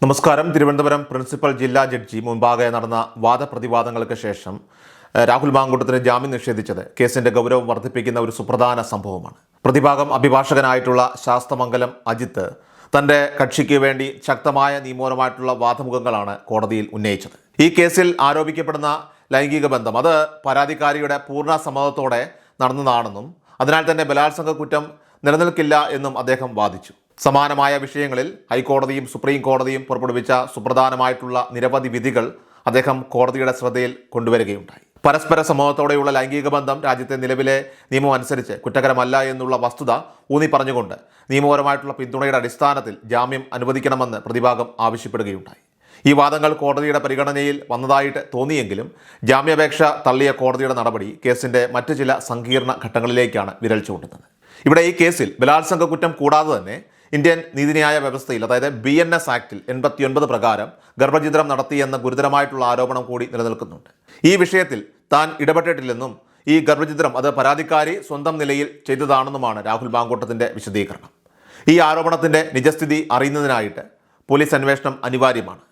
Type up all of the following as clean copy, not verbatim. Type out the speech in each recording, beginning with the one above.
നമസ്കാരം. തിരുവനന്തപുരം പ്രിൻസിപ്പൽ ജില്ലാ ജഡ്ജി മുൻപാകെ നടന്ന വാദപ്രതിവാദങ്ങൾക്ക് ശേഷം രാഹുൽ മാങ്കൂട്ടത്തിന് ജാമ്യം നിഷേധിച്ചത് കേസിന്റെ ഗൗരവം വർദ്ധിപ്പിക്കുന്ന ഒരു സുപ്രധാന സംഭവമാണ്. പ്രതിഭാഗം അഭിഭാഷകനായിട്ടുള്ള ശാസ്തമംഗലം അജിത്ത് തന്റെ കക്ഷിക്ക് വേണ്ടി ശക്തമായ നിയമപരമായിട്ടുള്ള വാദമുഖങ്ങളാണ് കോടതിയിൽ ഉന്നയിച്ചത്. ഈ കേസിൽ ആരോപിക്കപ്പെടുന്ന ലൈംഗിക ബന്ധം അത് പരാതിക്കാരിയുടെ പൂർണ്ണ സമ്മതത്തോടെ നടന്നതാണെന്നും അതിനാൽ തന്നെ ബലാത്സംഗ കുറ്റം നിലനിൽക്കില്ല എന്നും അദ്ദേഹം വാദിച്ചു. സമാനമായ വിഷയങ്ങളിൽ ഹൈക്കോടതിയും സുപ്രീം കോടതിയും പുറപ്പെടുവിച്ച സുപ്രധാനമായിട്ടുള്ള നിരവധി വിധികൾ അദ്ദേഹം കോടതിയുടെ ശ്രദ്ധയിൽ കൊണ്ടുവരികയുണ്ടായി. പരസ്പര സമ്മതത്തോടെയുള്ള ലൈംഗിക ബന്ധം രാജ്യത്തെ നിലവിലെ നിയമം അനുസരിച്ച് കുറ്റകരമല്ല എന്നുള്ള വസ്തുത ഊന്നി പറഞ്ഞുകൊണ്ട് നിയമപരമായിട്ടുള്ള പിന്തുണയുടെ അടിസ്ഥാനത്തിൽ ജാമ്യം അനുവദിക്കണമെന്ന് പ്രതിഭാഗം ആവശ്യപ്പെടുകയുണ്ടായി. ഈ വാദങ്ങൾ കോടതിയുടെ പരിഗണനയിൽ വന്നതായിട്ട് തോന്നിയെങ്കിലും ജാമ്യാപേക്ഷ തള്ളിയ കോടതിയുടെ നടപടി കേസിന്റെ മറ്റു ചില സങ്കീർണ ഘട്ടങ്ങളിലേക്കാണ് വിരൽ ചൂണ്ടുന്നത്. ഇവിടെ ഈ കേസിൽ ബലാത്സംഗ കുറ്റം കൂടാതെ തന്നെ ഇന്ത്യൻ നീതിന്യായ വ്യവസ്ഥയിൽ അതായത് BNS ആക്ടിൽ 89 പ്രകാരം ഗർഭഛിദ്രം നടത്തിയെന്ന ഗുരുതരമായിട്ടുള്ള ആരോപണം കൂടി നിലനിൽക്കുന്നുണ്ട്. ഈ വിഷയത്തിൽ താൻ ഇടപെട്ടിട്ടില്ലെന്നും ഈ ഗർഭഛിദ്രം അത് പരാതിക്കാരി സ്വന്തം നിലയിൽ ചെയ്തതാണെന്നുമാണ് രാഹുൽ മാങ്കൂട്ടത്തിന്റെ വിശദീകരണം. ഈ ആരോപണത്തിന്റെ നിജസ്ഥിതി അറിയുന്നതിനായിട്ട് പോലീസ് അന്വേഷണം അനിവാര്യമാണ്.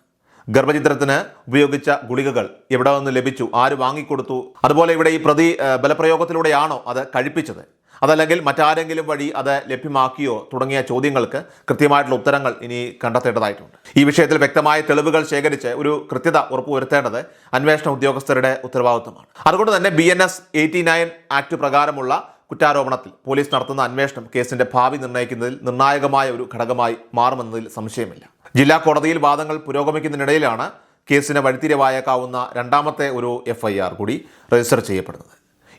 ഗർഭഛിദ്രത്തിന് ഉപയോഗിച്ച ഗുളികകൾ എവിടെ നിന്ന് ലഭിച്ചു, ആര് വാങ്ങിക്കൊടുത്തു, അതുപോലെ ഇവിടെ ഈ പ്രതി ബലപ്രയോഗത്തിലൂടെയാണോ അത് കഴിപ്പിച്ചത്, അതല്ലെങ്കിൽ മറ്റാരെങ്കിലും വഴി അത് ലഭ്യമാക്കിയോ തുടങ്ങിയ ചോദ്യങ്ങൾക്ക് കൃത്യമായിട്ടുള്ള ഉത്തരങ്ങൾ ഇനി കണ്ടെത്തേണ്ടതായിട്ടുണ്ട്. ഈ വിഷയത്തിൽ വ്യക്തമായ തെളിവുകൾ ശേഖരിച്ച് ഒരു കൃത്യത ഉറപ്പുവരുത്തേണ്ടത് അന്വേഷണ ഉദ്യോഗസ്ഥരുടെ ഉത്തരവാദിത്വമാണ്. അതുകൊണ്ട് തന്നെ BNS 89 ആക്ട് പ്രകാരമുള്ള കുറ്റാരോപണത്തിൽ പോലീസ് നടത്തുന്ന അന്വേഷണം കേസിന്റെ ഭാവി നിർണ്ണയിക്കുന്നതിൽ നിർണായകമായ ഒരു ഘടകമായി മാറുമെന്നതിൽ സംശയമില്ല. ജില്ലാ കോടതിയിൽ വാദങ്ങൾ പുരോഗമിക്കുന്നതിനിടയിലാണ് കേസിന് വഴിത്തിരിവായേക്കാവുന്ന രണ്ടാമത്തെ ഒരു FIR കൂടി രജിസ്റ്റർ ചെയ്യപ്പെടുന്നത്.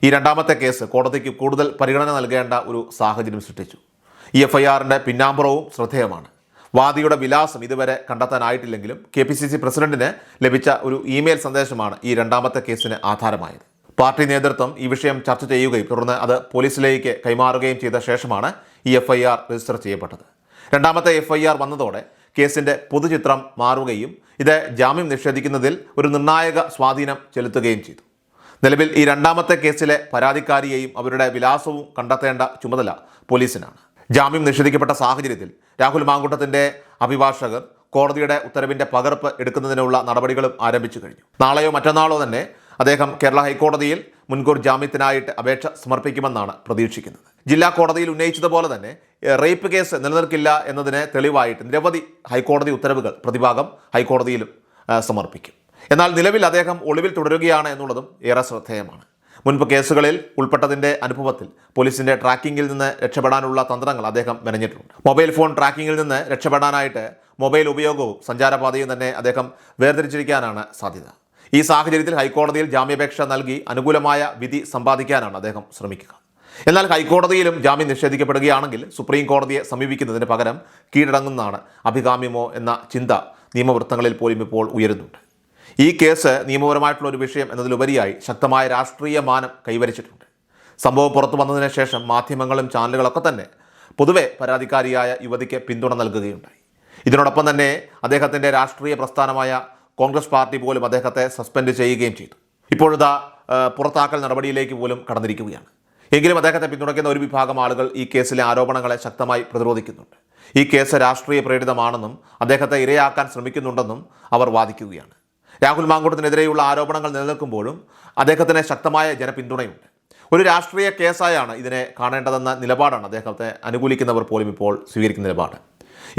ഈ രണ്ടാമത്തെ കേസ് കോടതിക്ക് കൂടുതൽ പരിഗണന നൽകേണ്ട ഒരു സാഹചര്യം സൃഷ്ടിച്ചു. ഈ FIRന്റെ പിന്നാമ്പുറവും ശ്രദ്ധേയമാണ്. വാദിയുടെ വിലാസം ഇതുവരെ കണ്ടെത്താനായിട്ടില്ലെങ്കിലും KPCC പ്രസിഡന്റിന് ലഭിച്ച ഒരു ഇമെയിൽ സന്ദേശമാണ് ഈ രണ്ടാമത്തെ കേസിന് ആധാരമായത്. പാർട്ടി നേതൃത്വം ഈ വിഷയം ചർച്ച ചെയ്യുകയും തുടർന്ന് അത് പോലീസിലേക്ക് കൈമാറുകയും ചെയ്ത ശേഷമാണ് ഈ FIR രജിസ്റ്റർ ചെയ്യപ്പെട്ടത്. രണ്ടാമത്തെ FIR വന്നതോടെ കേസിന്റെ പൊതുചിത്രം മാറുകയും ഇത് ജാമ്യം നിഷേധിക്കുന്നതിൽ ഒരു നിർണായക സ്വാധീനം ചെലുത്തുകയും ചെയ്തു. നിലവിൽ ഈ രണ്ടാമത്തെ കേസിലെ പരാതിക്കാരിയെയും അവരുടെ വിലാസവും കണ്ടെത്തേണ്ട ചുമതല പോലീസിനാണ്. ജാമ്യം നിഷേധിക്കപ്പെട്ട സാഹചര്യത്തിൽ രാഹുൽ മാങ്കൂട്ടത്തിന്റെ അഭിഭാഷകർ കോടതിയുടെ ഉത്തരവിന്റെ പകർപ്പ് എടുക്കുന്നതിനുള്ള നടപടികളും ആരംഭിച്ചു കഴിഞ്ഞു. നാളെയോ മറ്റന്നാളോ തന്നെ അദ്ദേഹം കേരള ഹൈക്കോടതിയിൽ മുൻകൂർ ജാമ്യത്തിനായിട്ട് അപേക്ഷ സമർപ്പിക്കുമെന്നാണ് പ്രതീക്ഷിക്കുന്നത്. ജില്ലാ കോടതിയിൽ ഉന്നയിച്ചതുപോലെ തന്നെ റേപ്പ് കേസ് നിലനിൽക്കില്ല എന്നതിന് തെളിവായിട്ട് നിരവധി ഹൈക്കോടതി ഉത്തരവുകൾ പ്രതിഭാഗം ഹൈക്കോടതിയിലും സമർപ്പിക്കും. എന്നാൽ നിലവിൽ അദ്ദേഹം ഒളിവിൽ തുടരുകയാണ് എന്നുള്ളതും ഏറെ ശ്രദ്ധേയമാണ്. മുൻപ് കേസുകളിൽ ഉൾപ്പെട്ടതിൻ്റെ അനുഭവത്തിൽ പോലീസിൻ്റെ ട്രാക്കിങ്ങിൽ നിന്ന് രക്ഷപ്പെടാനുള്ള തന്ത്രങ്ങൾ അദ്ദേഹം മെനഞ്ഞിട്ടുണ്ട്. മൊബൈൽ ഫോൺ ട്രാക്കിങ്ങിൽ നിന്ന് രക്ഷപ്പെടാനായിട്ട് മൊബൈൽ ഉപയോഗവും സഞ്ചാരപാതയും തന്നെ അദ്ദേഹം വേർതിരിച്ചിരിക്കാനാണ് സാധ്യത. ഈ സാഹചര്യത്തിൽ ഹൈക്കോടതിയിൽ ജാമ്യാപേക്ഷ നൽകി അനുകൂലമായ വിധി സമ്പാദിക്കാനാണ് അദ്ദേഹം ശ്രമിക്കുക. എന്നാൽ ഹൈക്കോടതിയിലും ജാമ്യം നിഷേധിക്കപ്പെടുകയാണെങ്കിൽ സുപ്രീം കോടതിയെ സമീപിക്കുന്നതിന് പകരം കീഴടങ്ങുന്നതാണ് അഭികാമ്യമോ എന്ന ചിന്ത നിയമവൃത്തങ്ങളിൽ പോലും ഇപ്പോൾ ഉയരുന്നുണ്ട്. ഈ കേസ് നിയമപരമായിട്ടുള്ള ഒരു വിഷയം എന്നതിലുപരിയായി ശക്തമായ രാഷ്ട്രീയ മാനം കൈവരിച്ചിട്ടുണ്ട്. സംഭവം പുറത്തു വന്നതിന് ശേഷം മാധ്യമങ്ങളും ചാനലുകളൊക്കെ തന്നെ പൊതുവെ പരാതിക്കാരിയായ യുവതിക്ക് പിന്തുണ നൽകുകയുണ്ടായി. ഇതിനോടൊപ്പം തന്നെ അദ്ദേഹത്തിൻ്റെ രാഷ്ട്രീയ പ്രസ്ഥാനമായ കോൺഗ്രസ് പാർട്ടി പോലും അദ്ദേഹത്തെ സസ്പെൻഡ് ചെയ്യുകയും ചെയ്തു. ഇപ്പോഴിതാ പുറത്താക്കൽ നടപടിയിലേക്ക് പോലും കടന്നിരിക്കുകയാണ്. എങ്കിലും അദ്ദേഹത്തെ പിന്തുണയ്ക്കുന്ന ഒരു വിഭാഗം ആളുകൾ ഈ കേസിലെ ആരോപണങ്ങളെ ശക്തമായി പ്രതിരോധിക്കുന്നുണ്ട്. ഈ കേസ് രാഷ്ട്രീയ പ്രേരിതമാണെന്നും അദ്ദേഹത്തെ ഇരയാക്കാൻ ശ്രമിക്കുന്നുണ്ടെന്നും അവർ വാദിക്കുകയാണ്. രാഹുൽ മാങ്കൂട്ടത്തിനെതിരെയുള്ള ആരോപണങ്ങൾ നിലനിൽക്കുമ്പോഴും അദ്ദേഹത്തിന് ശക്തമായ ജനപിന്തുണയുണ്ട്. ഒരു രാഷ്ട്രീയ കേസായാണ് ഇതിനെ കാണേണ്ടതെന്ന നിലപാടാണ് അദ്ദേഹത്തെ അനുകൂലിക്കുന്നവർ പോലും ഇപ്പോൾ സ്വീകരിക്കുന്ന നിലപാട്.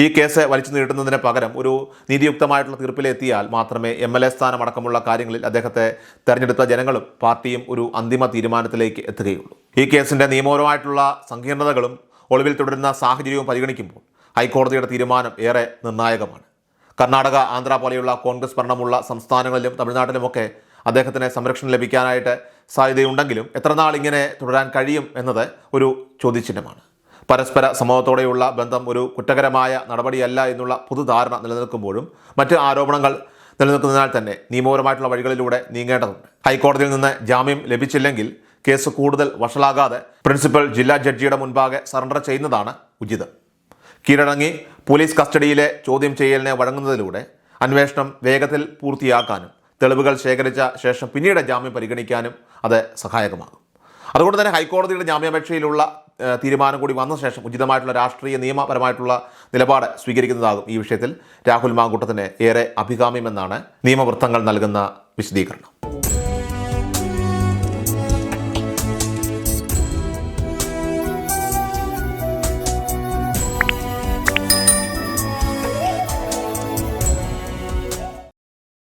ഈ കേസ് വലിച്ചു നീട്ടുന്നതിന് പകരം ഒരു നീതിയുക്തമായിട്ടുള്ള തീർപ്പിലെത്തിയാൽ മാത്രമേ MLA സ്ഥാനമടക്കമുള്ള കാര്യങ്ങളിൽ അദ്ദേഹത്തെ തെരഞ്ഞെടുത്ത ജനങ്ങളും പാർട്ടിയും ഒരു അന്തിമ തീരുമാനത്തിലേക്ക് എത്തുകയുള്ളൂ. ഈ കേസിൻ്റെ നിയമപരമായിട്ടുള്ള സങ്കീർണതകളും ഒളിവിൽ തുടരുന്ന സാഹചര്യവും പരിഗണിക്കുമ്പോൾ ഹൈക്കോടതിയുടെ തീരുമാനം ഏറെ നിർണായകമാണ്. കർണാടക, ആന്ധ്ര പോലെയുള്ള കോൺഗ്രസ് ഭരണമുള്ള സംസ്ഥാനങ്ങളിലും തമിഴ്നാട്ടിലുമൊക്കെ അദ്ദേഹത്തിന് സംരക്ഷണം ലഭിക്കാനായിട്ട് സാധ്യതയുണ്ടെങ്കിലും എത്രനാൾ ഇങ്ങനെ തുടരാൻ കഴിയും എന്നത് ഒരു ചോദ്യചിഹ്നമാണ്. പരസ്പര സമ്മതത്തോടെയുള്ള ബന്ധം ഒരു കുറ്റകരമായ നടപടിയല്ല എന്നുള്ള പൊതുധാരണ നിലനിൽക്കുമ്പോഴും മറ്റ് ആരോപണങ്ങൾ നിലനിൽക്കുന്നതിനാൽ തന്നെ നിയമപരമായിട്ടുള്ള വഴികളിലൂടെ നീങ്ങേണ്ടതുണ്ട്. ഹൈക്കോടതിയിൽ നിന്ന് ജാമ്യം ലഭിച്ചില്ലെങ്കിൽ കേസ് കൂടുതൽ വഷളാകാതെ പ്രിൻസിപ്പൽ ജില്ലാ ജഡ്ജിയുടെ മുൻപാകെ സറണ്ടർ ചെയ്യുന്നതാണ് ഉചിതം. കീഴടങ്ങി പോലീസ് കസ്റ്റഡിയിലെ ചോദ്യം ചെയ്യലിനെ വഴങ്ങുന്നതിലൂടെ അന്വേഷണം വേഗത്തിൽ പൂർത്തിയാക്കാനും തെളിവുകൾ ശേഖരിച്ച ശേഷം പിന്നീട് ജാമ്യം പരിഗണിക്കാനും അത് സഹായകമാകും. അതുകൊണ്ട് തന്നെ ഹൈക്കോടതിയുടെ ജാമ്യാപേക്ഷയിലുള്ള തീരുമാനം കൂടി വന്ന ശേഷം ഉചിതമായിട്ടുള്ള രാഷ്ട്രീയ നിയമപരമായിട്ടുള്ള നിലപാട് സ്വീകരിക്കുന്നതാകും ഈ വിഷയത്തിൽ രാഹുൽ മാങ്കൂട്ടത്തിന് ഏറെ അഭികാമ്യമെന്നാണ് നിയമവൃത്തങ്ങൾ നൽകുന്ന വിശദീകരണം.